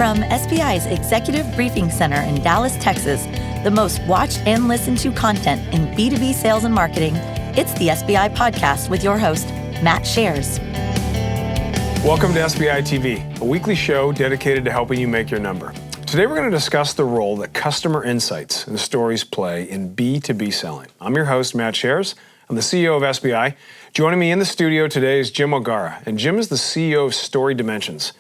From SBI's Executive Briefing Center in Dallas, Texas, the most watched and listened to content in B2B sales and marketing, it's the SBI Podcast with your host, Matt Shares. Welcome to SBI TV, a weekly show dedicated to helping you make your number. Today we're going to discuss the role that customer insights and stories play in B2B selling. I'm your host, Matt Shares. I'm the CEO of SBI. Joining me in the studio today is Jim O'Gara, and Jim is the CEO of StoryDimensions.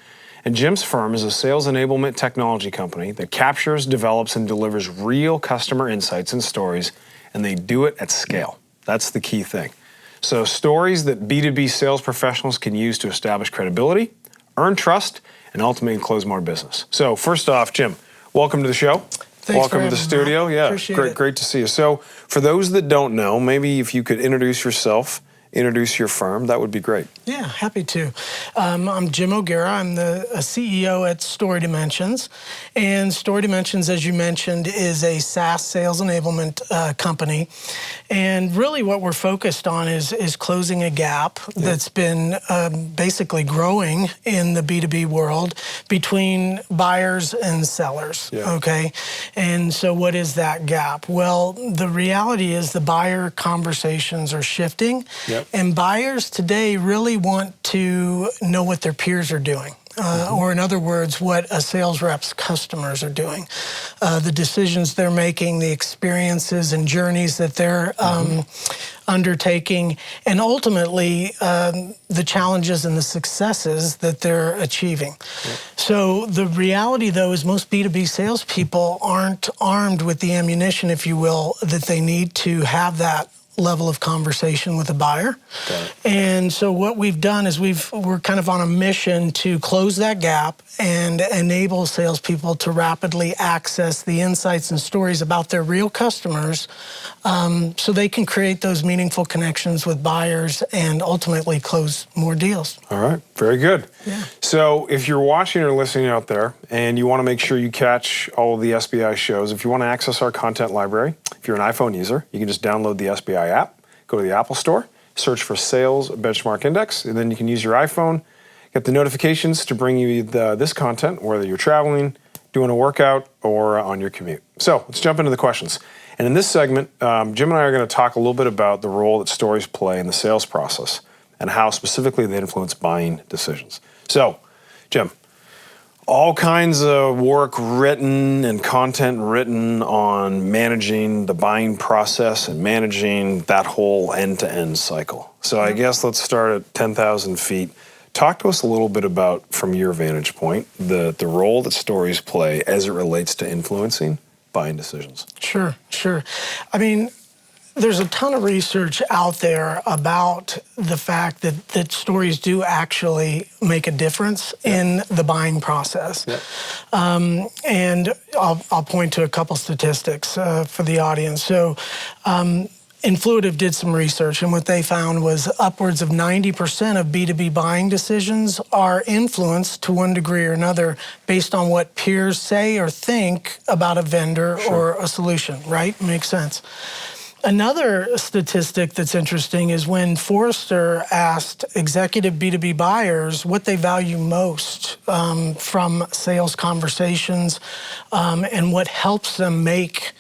And Jim's firm is a sales enablement technology company that captures, develops, and delivers real customer insights and stories, and they do it at scale. That's the key thing. So stories that B2B sales professionals can use to establish credibility, earn trust, and ultimately close more business. So first off, Jim, welcome to the show. Thanks welcome to the studio. Me. Yeah, Appreciate great to see you. So for those that don't know, maybe if you could introduce yourself, introduce your firm, that would be great. Yeah, happy to. I'm Jim O'Gara. I'm the CEO at StoryDimensions. And StoryDimensions, as you mentioned, is a SaaS sales enablement company. And really what we're focused on is closing a gap that's been basically growing in the B2B world between buyers and sellers, okay? And so what is that gap? Well, the reality is the buyer conversations are shifting. And buyers today really want to know what their peers are doing. Or in other words, what a sales rep's customers are doing. The decisions they're making, the experiences and journeys that they're undertaking, and ultimately the challenges and the successes that they're achieving. So the reality, though, is most B2B salespeople aren't armed with the ammunition, if you will, that they need to have that level of conversation with a buyer. And so what we've done is we're kind of on a mission to close that gap and enable salespeople to rapidly access the insights and stories about their real customers so they can create those meaningful connections with buyers and ultimately close more deals. All right, very good. So if you're watching or listening out there and you want to make sure you catch all of the SBI shows, if you want to access our content library, if you're an iPhone user, you can just download the SBI app, go to the Apple Store, search for Sales Benchmark Index, and then you can use your iPhone, get the notifications to bring you this content, whether you're traveling, doing a workout, or on your commute. So let's jump into the questions. And in this segment, Jim and I are going to talk a little bit about the role that stories play in the sales process and how specifically they influence buying decisions. So, Jim, all kinds of work written and content written on managing the buying process and managing that whole end-to-end cycle. So I guess let's start at 10,000 feet. Talk to us a little bit about, from your vantage point, the role that stories play as it relates to influencing buying decisions. Sure. I mean, there's a ton of research out there about the fact that stories do actually make a difference in the buying process. And I'll point to a couple statistics for the audience. So Influitive did some research, and what they found was upwards of 90% of B2B buying decisions are influenced to one degree or another based on what peers say or think about a vendor or a solution, right? Makes sense. Another statistic that's interesting is when Forrester asked executive B2B buyers what they value most from sales conversations and what helps them make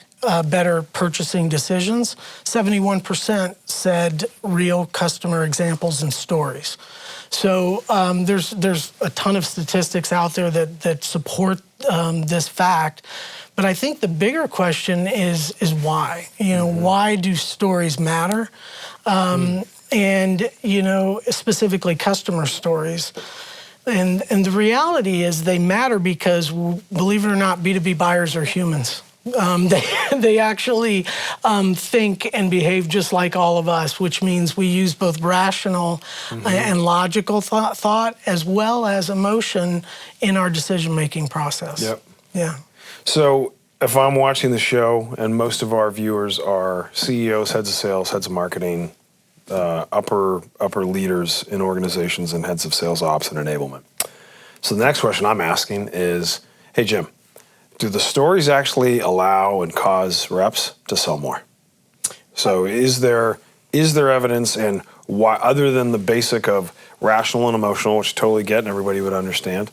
better purchasing decisions, 71% said real customer examples and stories. So there's a ton of statistics out there that support this fact. But I think the bigger question is why? Why do stories matter? And, specifically customer stories. And the reality is they matter because, believe it or not, B2B buyers are humans. They actually think and behave just like all of us, which means we use both rational and logical thought as well as emotion in our decision-making process. So if I'm watching the show and most of our viewers are CEOs, heads of sales, heads of marketing, upper leaders in organizations and heads of sales ops and enablement. So the next question I'm asking is, hey, Jim, do the stories actually allow and cause reps to sell more? So is there evidence, and why, other than the basic of rational and emotional, which I totally get and everybody would understand,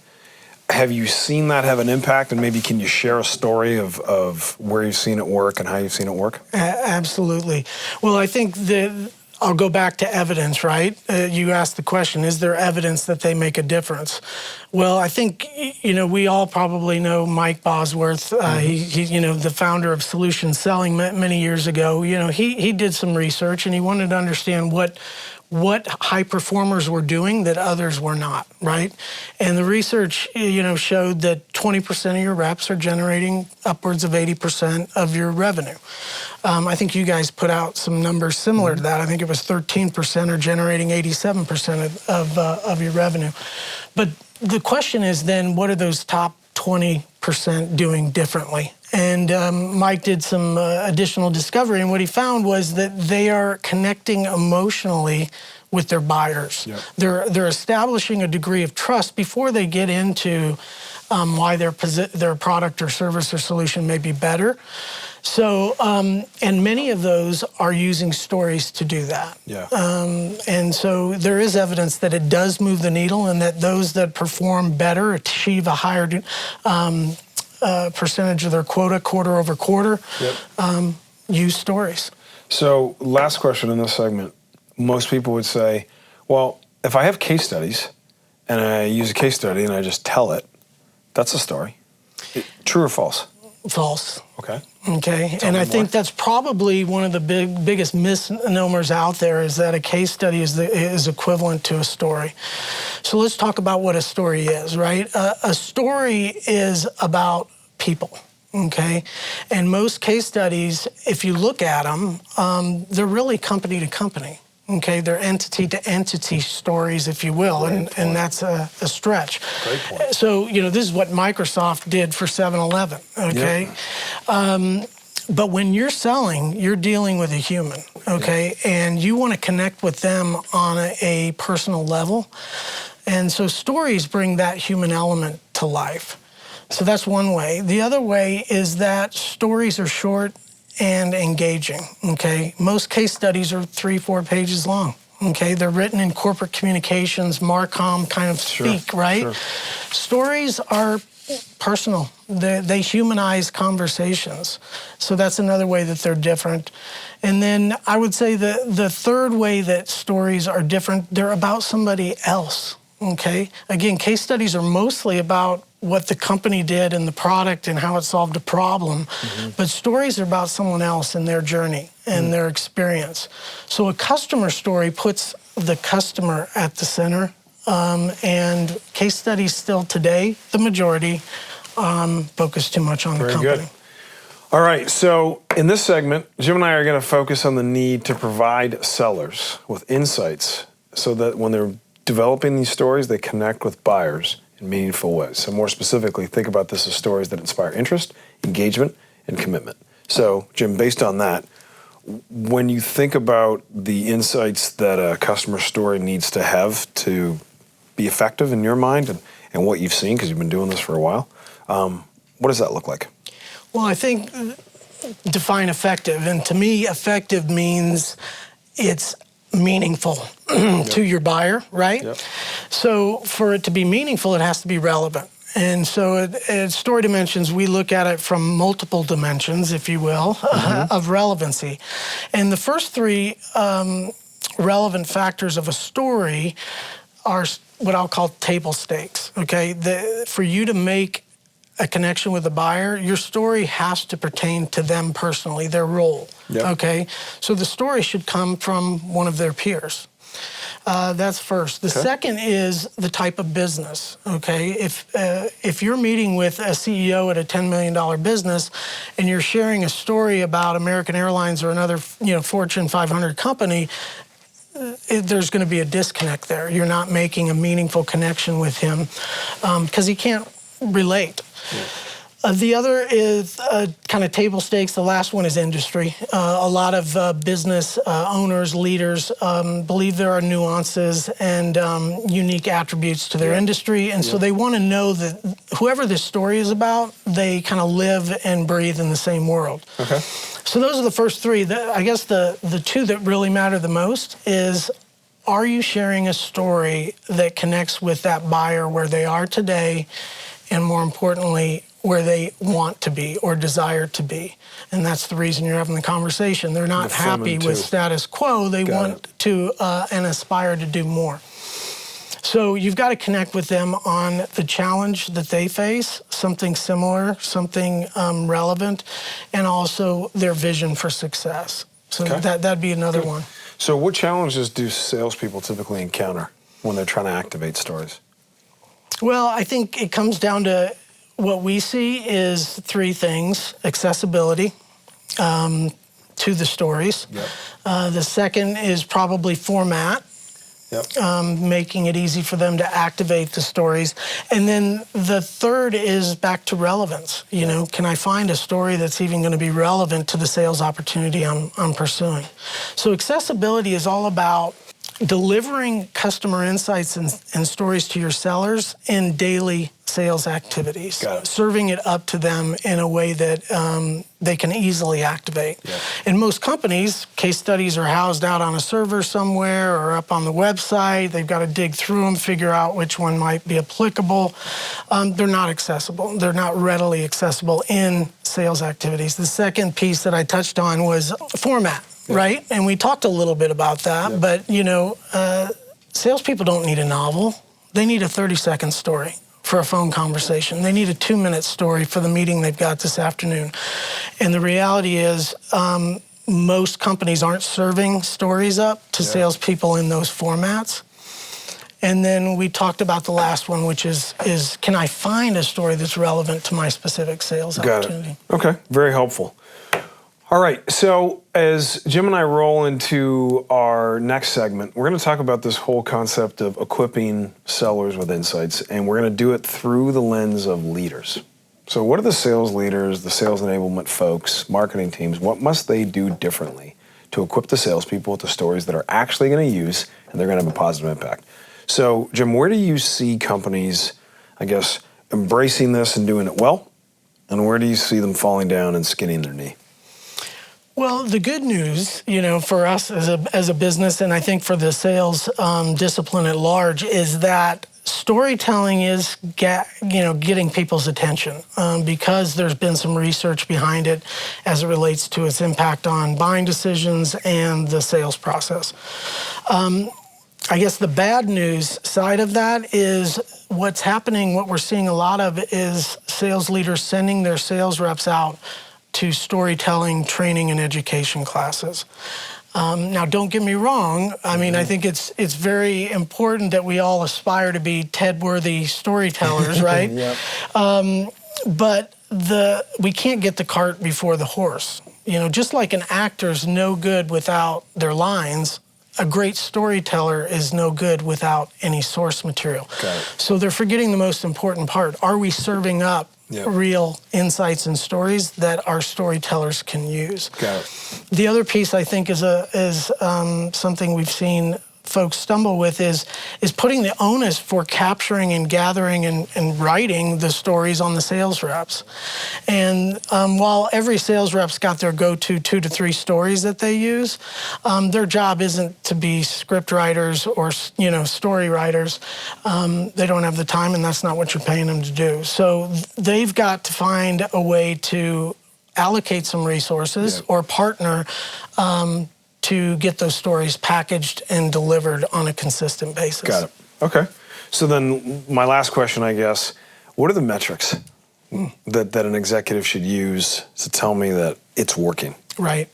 have you seen that have an impact? And maybe can you share a story of where you've seen it work and how you've seen it work? Absolutely. Well, I think I'll go back to evidence, right? You asked the question, is there evidence that they make a difference? Well, I think, we all probably know Mike Bosworth. He's the founder of Solution Selling many years ago. He did some research and he wanted to understand what high performers were doing that others were not, right? And the research, showed that 20% of your reps are generating upwards of 80% of your revenue. I think you guys put out some numbers similar to that. I think it was 13% are generating 87% of your revenue. But the question is then, what are those top 20% doing differently? And Mike did some additional discovery, and what he found was that they are connecting emotionally with their buyers. Yep. They're establishing a degree of trust before they get into why their product or service or solution may be better. So, and many of those are using stories to do that. Yeah. And so there is evidence that it does move the needle, and that those that perform better achieve a higher percentage of their quota quarter over quarter. Yep. Use stories. So, last question in this segment. Most people would say, well, if I have case studies and I use a case study and I just tell it, that's a story. True or false? False. Okay. Okay, and I think that's probably one of the biggest misnomers out there, is that a case study is equivalent to a story. So let's talk about what a story is, right? A story is about people, okay? And most case studies, if you look at them, they're really company to company. Okay, they're entity-to-entity stories, if you will, and that's a stretch. Great point. So, this is what Microsoft did for 7-Eleven, okay? Yep. But when you're selling, you're dealing with a human, okay? Yep. And you want to connect with them on a personal level. And so stories bring that human element to life. So that's one way. The other way is that stories are short and engaging, okay? Most case studies are 3-4 pages long, okay? They're written in corporate communications, Marcom kind of speak, right? Sure. Stories are personal. They humanize conversations. So that's another way that they're different. And then I would say the third way that stories are different, they're about somebody else, okay? Again, case studies are mostly about what the company did and the product and how it solved a problem. Mm-hmm. But stories are about someone else and their journey and their experience. So a customer story puts the customer at the center. And case studies still today, the majority, focus too much on the company. Very good. All right, so in this segment, Jim and I are going to focus on the need to provide sellers with insights so that when they're developing these stories, they connect with buyers in meaningful ways. So more specifically, think about this as stories that inspire interest, engagement, and commitment. So, Jim, based on that, when you think about the insights that a customer story needs to have to be effective in your mind and what you've seen, because you've been doing this for a while, what does that look like? Well, I think define effective. And to me, effective means it's meaningful to your buyer, right? Yep. So for it to be meaningful, it has to be relevant. And so at StoryDimensions, we look at it from multiple dimensions, if you will, of relevancy. And the first three relevant factors of a story are what I'll call table stakes, okay? For you to make a connection with the buyer, your story has to pertain to them personally, their role, okay? So the story should come from one of their peers. That's first. The second is the type of business, okay? If you're meeting with a CEO at a $10 million business and you're sharing a story about American Airlines or another Fortune 500 company, there's going to be a disconnect there. You're not making a meaningful connection with him because he can't relate. Yeah. The other is kind of table stakes. The last one is industry. A lot of business owners, leaders believe there are nuances and unique attributes to their industry. And so they want to know that whoever this story is about, they kind of live and breathe in the same world. Okay. So those are the first three. I guess the two that really matter the most is, are you sharing a story that connects with that buyer where they are today and more importantly, where they want to be or desire to be. And that's the reason you're having the conversation. They're not happy with status quo. They want to and aspire to do more. So you've got to connect with them on the challenge that they face, something similar, something relevant, and also their vision for success. So that'd be another one. So what challenges do salespeople typically encounter when they're trying to activate stories? Well, I think it comes down to what we see is three things: accessibility to the stories. The second is probably format. Making it easy for them to activate the stories. And then the third is back to relevance. You know, can I find a story that's even going to be relevant to the sales opportunity I'm pursuing? So accessibility is all about delivering customer insights and stories to your sellers in daily sales activities, serving it up to them in a way that they can easily activate. In most companies, case studies are housed out on a server somewhere or up on the website. They've got to dig through them, figure out which one might be applicable. They're not accessible. They're not readily accessible in sales activities. The second piece that I touched on was format. Right? And we talked a little bit about that, but you know, salespeople don't need a novel. They need a 30-second story for a phone conversation. They need a 2-minute story for the meeting they've got this afternoon. And the reality is, most companies aren't serving stories up to salespeople in those formats. And then we talked about the last one, which is can I find a story that's relevant to my specific sales opportunity? Okay, very helpful. All right, so as Jim and I roll into our next segment, we're going to talk about this whole concept of equipping sellers with insights, and we're going to do it through the lens of leaders. So what are the sales leaders, the sales enablement folks, marketing teams, what must they do differently to equip the salespeople with the stories that are actually going to use and they're going to have a positive impact? So, Jim, where do you see companies, I guess, embracing this and doing it well, and where do you see them falling down and skinning their knee? Well, the good news, you know, for us as a business, and I think for the sales discipline at large, is that storytelling is getting people's attention because there's been some research behind it as it relates to its impact on buying decisions and the sales process. I guess the bad news side of that is what's happening, what we're seeing a lot of is sales leaders sending their sales reps out to storytelling, training, and education classes. Now, don't get me wrong. I mean, I think it's very important that we all aspire to be TED-worthy storytellers, right? But we can't get the cart before the horse. You know, just like an actor's no good without their lines, a great storyteller is no good without any source material. So they're forgetting the most important part. Are we serving up real insights and stories that our storytellers can use? The other piece I think is something we've seen folks stumble with is putting the onus for capturing and gathering and writing the stories on the sales reps. And while every sales rep's got their go-to 2 to 3 stories that they use, their job isn't to be script writers or story writers. They don't have the time, and that's not what you're paying them to do. So they've got to find a way to allocate some resources or partner to get those stories packaged and delivered on a consistent basis. Got it. Okay. So then my last question, I guess, what are the metrics that an executive should use to tell me that it's working? Right.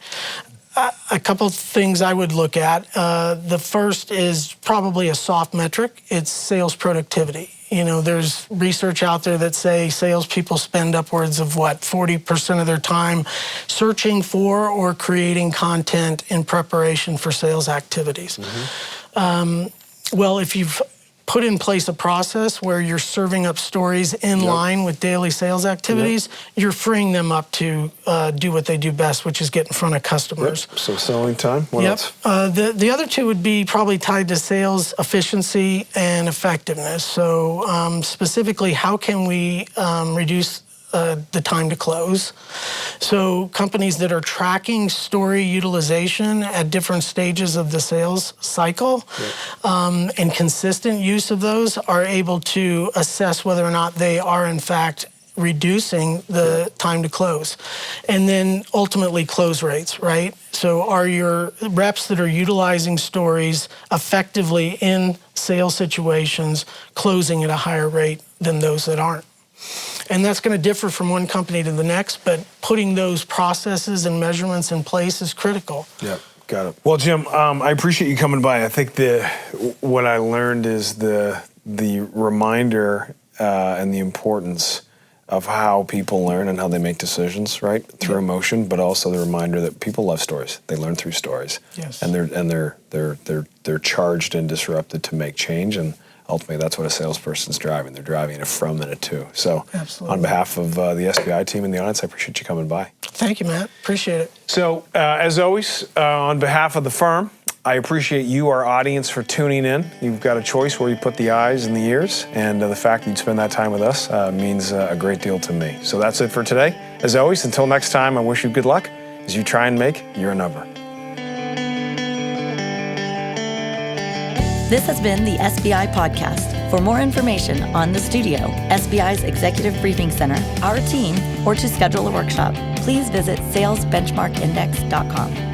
A couple of things I would look at. The first is probably a soft metric. It's sales productivity. You know, there's research out there that say salespeople spend upwards of 40% of their time searching for or creating content in preparation for sales activities. Well, if you've put in place a process where you're serving up stories in line with daily sales activities, you're freeing them up to do what they do best, which is get in front of customers. So selling time, what else? The other two would be probably tied to sales efficiency and effectiveness. So specifically, how can we reduce the time to close. So companies that are tracking story utilization at different stages of the sales cycle and consistent use of those are able to assess whether or not they are in fact reducing the time to close, and then ultimately close rates, right? So are your reps that are utilizing stories effectively in sales situations closing at a higher rate than those that aren't? And that's going to differ from one company to the next, but putting those processes and measurements in place is critical. Yeah, got it. Well, Jim, I appreciate you coming by. I think what I learned is the reminder and the importance of how people learn and how they make decisions, right? Through emotion, but also the reminder that people love stories. They learn through stories. Yes. And they're charged and disrupted to make change, and ultimately that's what a salesperson's driving. They're driving a from and a to. So absolutely. On behalf of the SBI team and the audience, I appreciate you coming by. Thank you, Matt. Appreciate it. So as always, on behalf of the firm, I appreciate you, our audience, for tuning in. You've got a choice where you put the eyes and the ears, and the fact that you'd spend that time with us means a great deal to me. So that's it for today. As always, until next time, I wish you good luck as you try and make your number. This has been the SBI Podcast. For more information on the studio, SBI's Executive Briefing Center, our team, or to schedule a workshop, please visit salesbenchmarkindex.com.